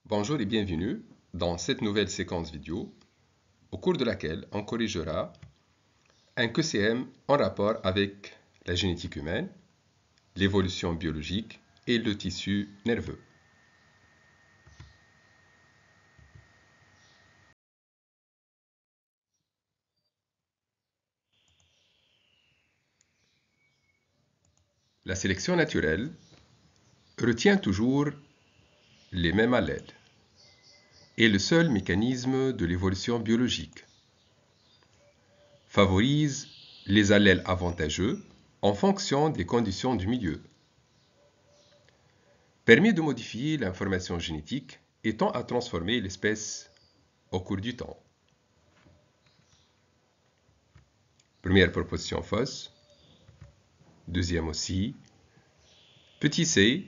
Bonjour et bienvenue dans cette nouvelle séquence vidéo au cours de laquelle on corrigera un QCM en rapport avec la génétique humaine, l'évolution biologique et le tissu nerveux. La sélection naturelle retient toujours les mêmes allèles et le seul mécanisme de l'évolution biologique favorise les allèles avantageux en fonction des conditions du milieu, permet de modifier l'information génétique et tend à transformer l'espèce au cours du temps. Première proposition fausse. Deuxième aussi. Petit c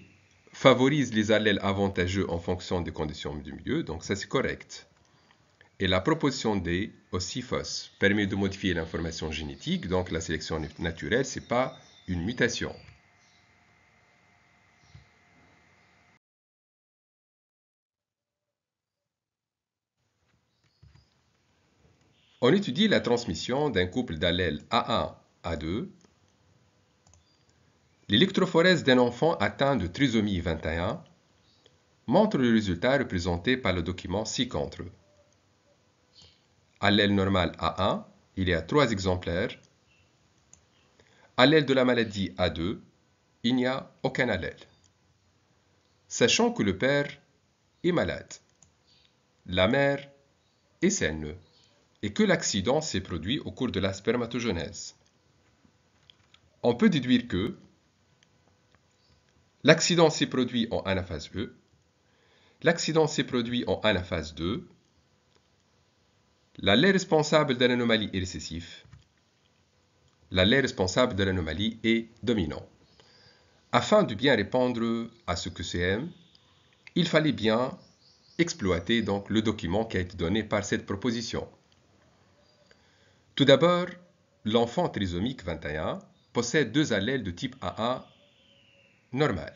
favorise les allèles avantageux en fonction des conditions du milieu, donc ça c'est correct. Et la proposition D, aussi fausse, permet de modifier l'information génétique, donc la sélection naturelle, ce n'est pas une mutation. On étudie la transmission d'un couple d'allèles A1, A2. L'électrophorèse d'un enfant atteint de trisomie 21 montre le résultat représenté par le document ci-contre. Allèle normal A1, il y a 3 exemplaires. Allèle de la maladie A2, il n'y a aucun allèle. Sachant que le père est malade, la mère est saine, et que l'accident s'est produit au cours de la spermatogenèse, on peut déduire que l'accident s'est produit en anaphase E, l'accident s'est produit en anaphase 2, l'allèle responsable de l'anomalie est récessif, l'allèle responsable de l'anomalie est dominant. Afin de bien répondre à ce QCM, il fallait bien exploiter donc le document qui a été donné par cette proposition. Tout d'abord, l'enfant trisomique 21 possède 2 allèles de type A1 normal.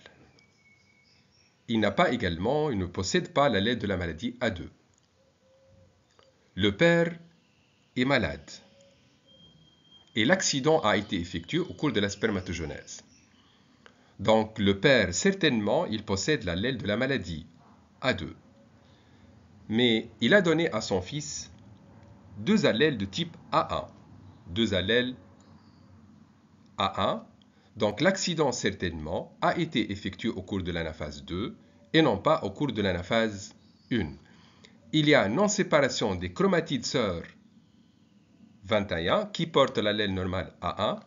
Il ne possède pas l'allèle de la maladie A2. Le père est malade et l'accident a été effectué au cours de la spermatogenèse. Donc le père, certainement, il possède l'allèle de la maladie A2. Mais il a donné à son fils 2 allèles de type A1. 2 allèles A1. Donc l'accident, certainement, a été effectué au cours de l'anaphase 2 et non pas au cours de l'anaphase 1. Il y a non-séparation des chromatides sœurs 21 qui portent l'allèle normal A1.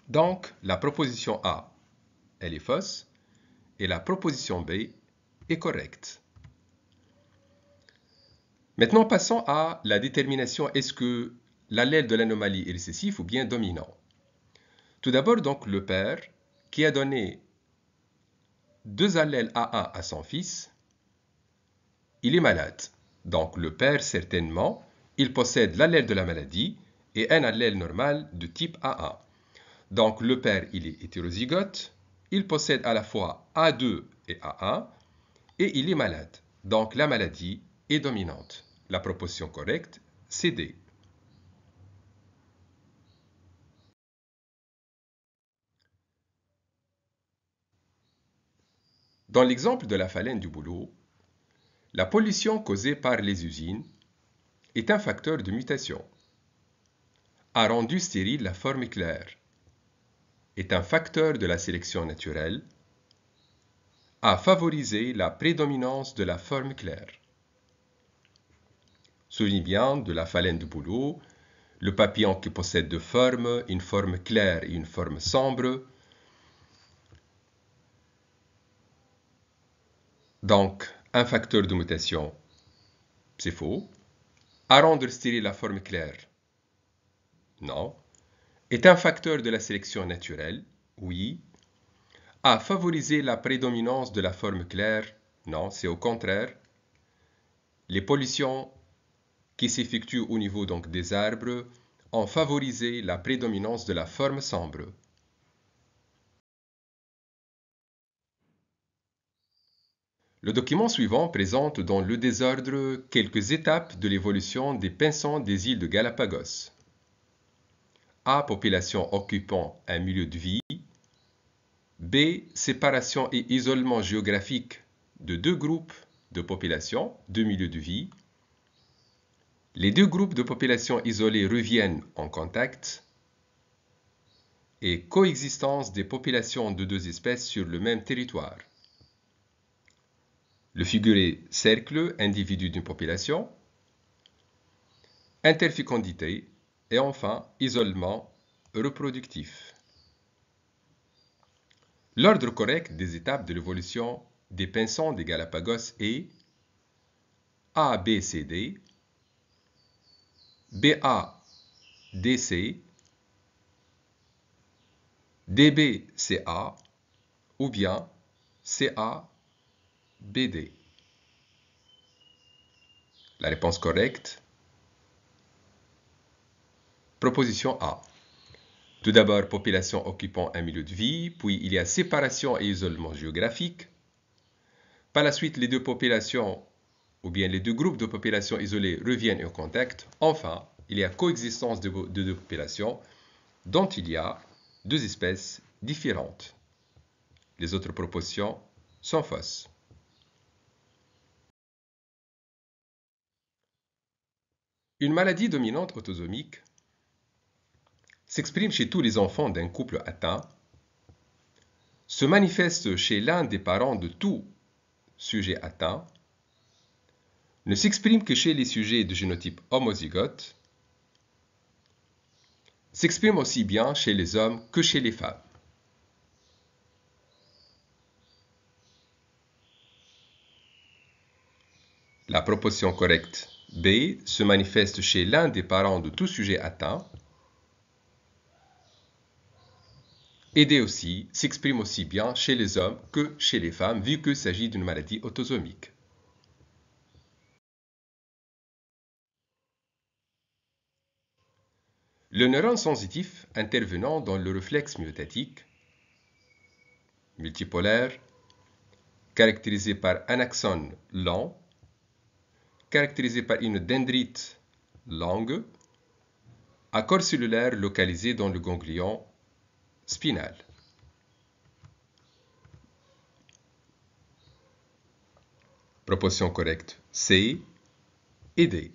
Donc la proposition A, elle est fausse et la proposition B est correcte. Maintenant, passons à la détermination est-ce que l'allèle de l'anomalie est récessif ou bien dominant. Tout d'abord, donc, le père qui a donné 2 allèles A1 à son fils, il est malade. Donc, le père, certainement, il possède l'allèle de la maladie et un allèle normal de type A1. Donc, le père, il est hétérozygote, il possède à la fois A2 et A1, et il est malade. Donc, la maladie est dominante. La proposition correcte, c'est D. Dans l'exemple de la phalène du boulot, la pollution causée par les usines est un facteur de mutation. A rendu stérile la forme claire, est un facteur de la sélection naturelle, a favorisé la prédominance de la forme claire. Souvenez bien de la phalène du boulot, le papillon qui possède 2 formes, une forme claire et une forme sombre. Donc, un facteur de mutation, c'est faux. À rendre stérile la forme claire, non. Est un facteur de la sélection naturelle, oui. À favoriser la prédominance de la forme claire, non, c'est au contraire. Les pollutions qui s'effectuent au niveau donc des arbres ont favorisé la prédominance de la forme sombre. Le document suivant présente dans le désordre quelques étapes de l'évolution des pinsons des îles de Galapagos. A. Population occupant un milieu de vie. B. Séparation et isolement géographique de deux groupes de population, deux milieux de vie. Les deux groupes de population isolés reviennent en contact. Et coexistence des populations de deux espèces sur le même territoire. Le figuré cercle, individu d'une population. Interfécondité. Et enfin, isolement reproductif. L'ordre correct des étapes de l'évolution des pinsons des Galapagos est A, B, C, D, BA, DC, DB, CA, ou bien CA, BD. La réponse correcte, proposition A. Tout d'abord, population occupant un milieu de vie, puis il y a séparation et isolement géographique. Par la suite, les deux populations, ou bien les deux groupes de populations isolées reviennent en contact. Enfin, il y a coexistence de deux populations dont il y a deux espèces différentes. Les autres propositions sont fausses. Une maladie dominante autosomique s'exprime chez tous les enfants d'un couple atteint, se manifeste chez l'un des parents de tout sujet atteint, ne s'exprime que chez les sujets de génotype homozygote, s'exprime aussi bien chez les hommes que chez les femmes. La proposition correcte B se manifeste chez l'un des parents de tout sujet atteint. Et D aussi s'exprime aussi bien chez les hommes que chez les femmes, vu qu'il s'agit d'une maladie autosomique. Le neurone sensitif intervenant dans le réflexe myotatique, multipolaire, caractérisé par un axone lent, caractérisé par une dendrite longue, à corps cellulaire localisé dans le ganglion spinal. Proposition correcte C et D.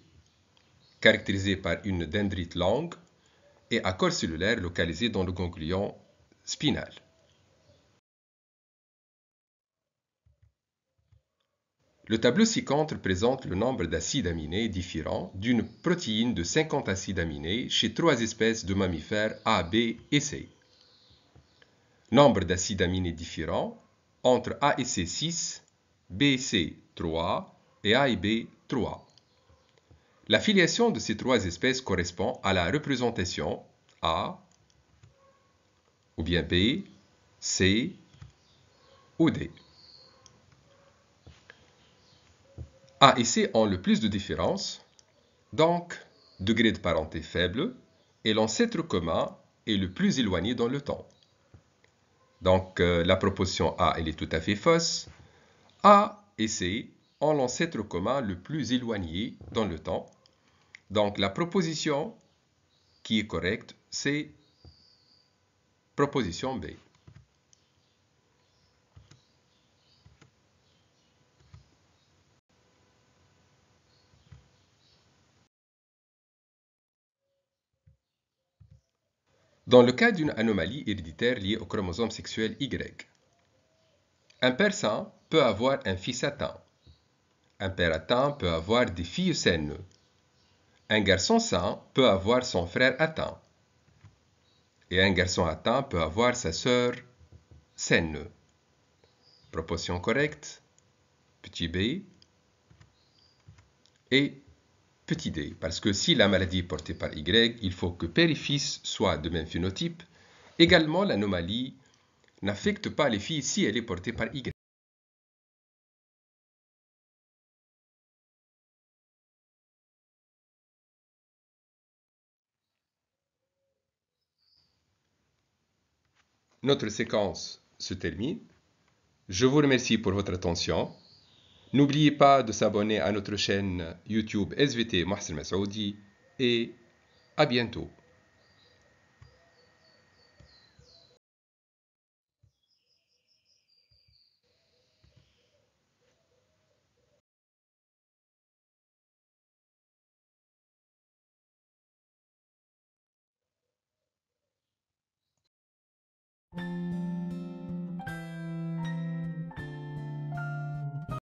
Caractérisé par une dendrite longue et à corps cellulaire localisé dans le ganglion spinal. Le tableau ci-contre présente le nombre d'acides aminés différents d'une protéine de 50 acides aminés chez trois espèces de mammifères A, B et C. Nombre d'acides aminés différents entre A et C 6, B et C 3 et A et B 3. La filiation de ces trois espèces correspond à la représentation A, ou bien B, C ou D. A et C ont le plus de différences, donc degré de parenté faible, et l'ancêtre commun est le plus éloigné dans le temps. Donc la proposition A, elle est tout à fait fausse. A et C ont l'ancêtre commun le plus éloigné dans le temps. Donc la proposition qui est correcte, c'est proposition B. Dans le cas d'une anomalie héréditaire liée au chromosome sexuel Y, un père sain peut avoir un fils atteint. Un père atteint peut avoir des filles saines. Un garçon sain peut avoir son frère atteint. Et un garçon atteint peut avoir sa sœur saine. Proportion correcte, petit b et petit d. Parce que si la maladie est portée par Y, il faut que père et fils soient de même phénotype. Également, l'anomalie n'affecte pas les filles si elle est portée par Y. Notre séquence se termine. Je vous remercie pour votre attention. N'oubliez pas de s'abonner à notre chaîne YouTube SVT Mohsen Masoudi et à bientôt.